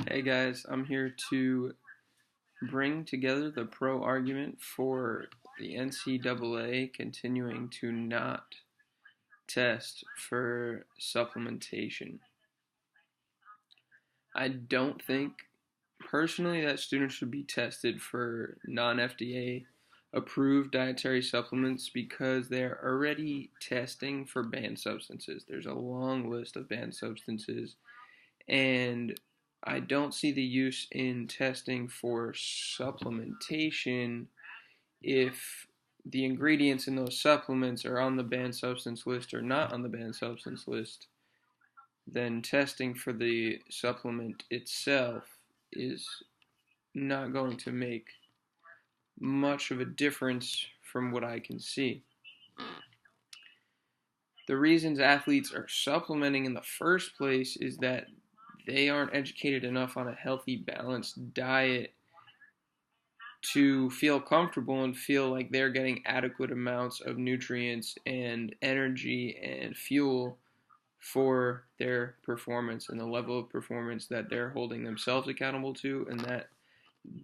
Hey guys, I'm here to bring together the pro argument for the NCAA continuing to not test for supplementation. I don't think personally that students should be tested for non-FDA approved dietary supplements because they're already testing for banned substances. There's a long list of banned substances, and I don't see the use in testing for supplementation if the ingredients in those supplements are on the banned substance list or not on the banned substance list. Then testing for the supplement itself is not going to make much of a difference from what I can see. The reasons athletes are supplementing in the first place is that they aren't educated enough on a healthy, balanced diet to feel comfortable and feel like they're getting adequate amounts of nutrients and energy and fuel for their performance and the level of performance that they're holding themselves accountable to and that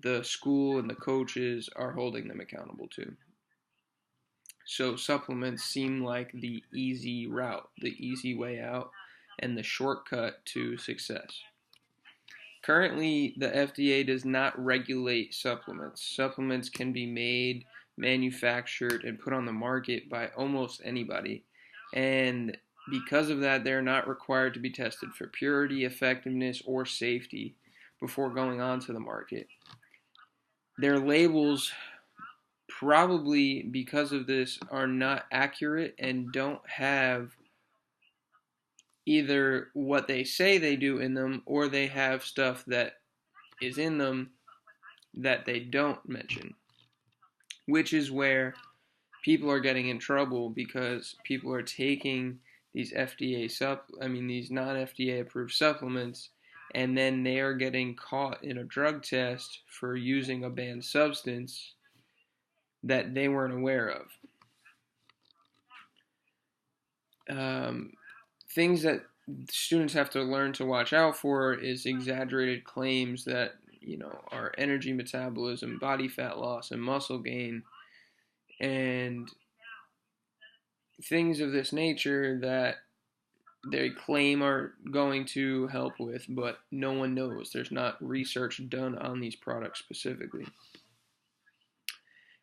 the school and the coaches are holding them accountable to. So supplements seem like the easy route, the easy way out, and the shortcut to success. Currently, the FDA does not regulate supplements. Supplements can be made, manufactured, and put on the market by almost anybody. And because of that, they're not required to be tested for purity, effectiveness, or safety before going onto the market. Their labels, probably because of this, are not accurate and don't have either what they say they do in them or they have stuff that is in them that they don't mention, which is where people are getting in trouble because people are taking these these non-FDA approved supplements, and then they are getting caught in a drug test for using a banned substance that they weren't aware of. Things that students have to learn to watch out for is exaggerated claims that our energy metabolism, body fat loss, and muscle gain, and things of this nature that they claim are going to help with, but no one knows. There's not research done on these products specifically.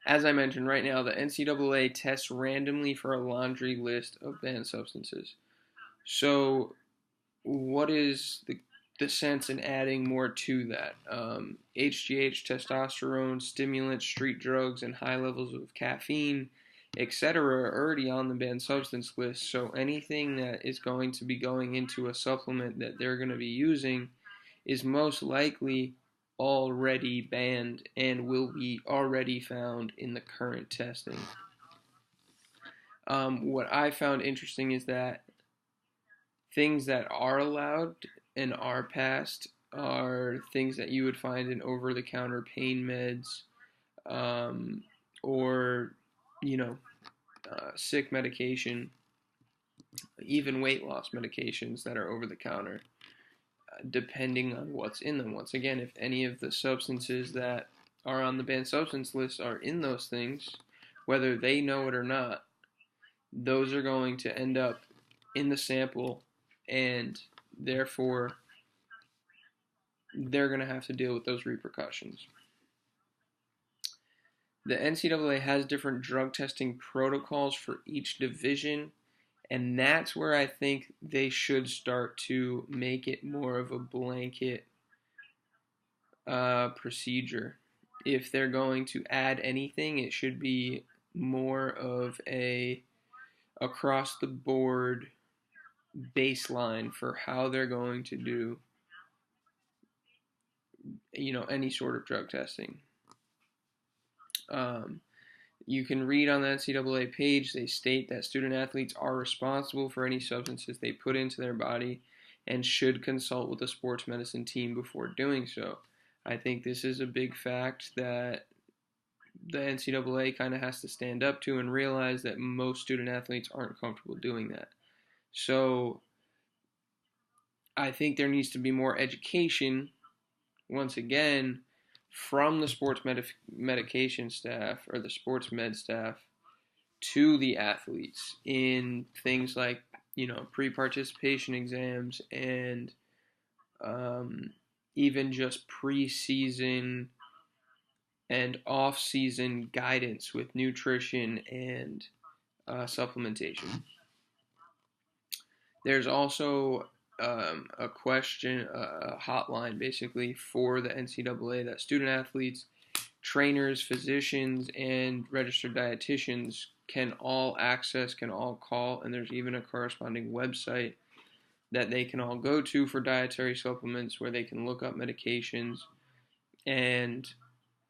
As I mentioned, right now, the NCAA tests randomly for a laundry list of banned substances. So, what is the sense in adding more to that? HGH, testosterone, stimulants, street drugs, and high levels of caffeine, etc., are already on the banned substance list. So anything that is going to be going into a supplement that they're going to be using is most likely already banned and will be already found in the current testing. What I found interesting is that things that are allowed and are passed are things that you would find in over-the-counter pain meds, or sick medication, even weight loss medications that are over-the-counter, depending on what's in them. Once again, if any of the substances that are on the banned substance list are in those things, whether they know it or not, those are going to end up in the sample, and therefore they're going to have to deal with those repercussions. The NCAA has different drug testing protocols for each division, and that's where I think they should start to make it more of a blanket procedure. If they're going to add anything, it should be more of a across the board baseline for how they're going to do any sort of drug testing. You can read on the NCAA page, they state that student athletes are responsible for any substances they put into their body and should consult with a sports medicine team before doing so. I think this is a big fact that the NCAA kind of has to stand up to and realize that most student athletes aren't comfortable doing that. So I think there needs to be more education once again, from the sports medication staff or the sports med staff to the athletes in things like, pre-participation exams and even just preseason and off-season guidance with nutrition and supplementation. There's also a question, a hotline basically for the NCAA that student athletes, trainers, physicians, and registered dietitians can all access, can all call, and there's even a corresponding website that they can all go to for dietary supplements where they can look up medications. And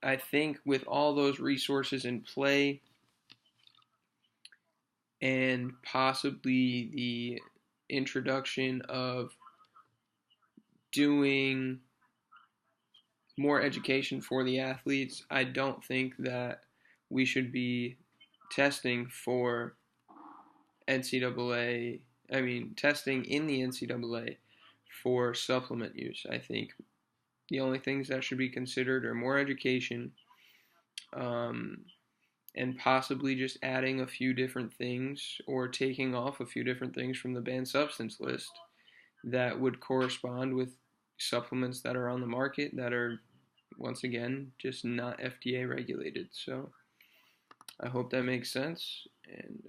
I think with all those resources in play and possibly the introduction of doing more education for the athletes, I don't think that we should be testing for NCAA, testing in the NCAA for supplement use. I think the only things that should be considered are more education, and possibly just adding a few different things or taking off a few different things from the banned substance list that would correspond with supplements that are on the market that are, once again, just not FDA regulated. So I hope that makes sense, and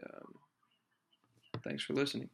thanks for listening.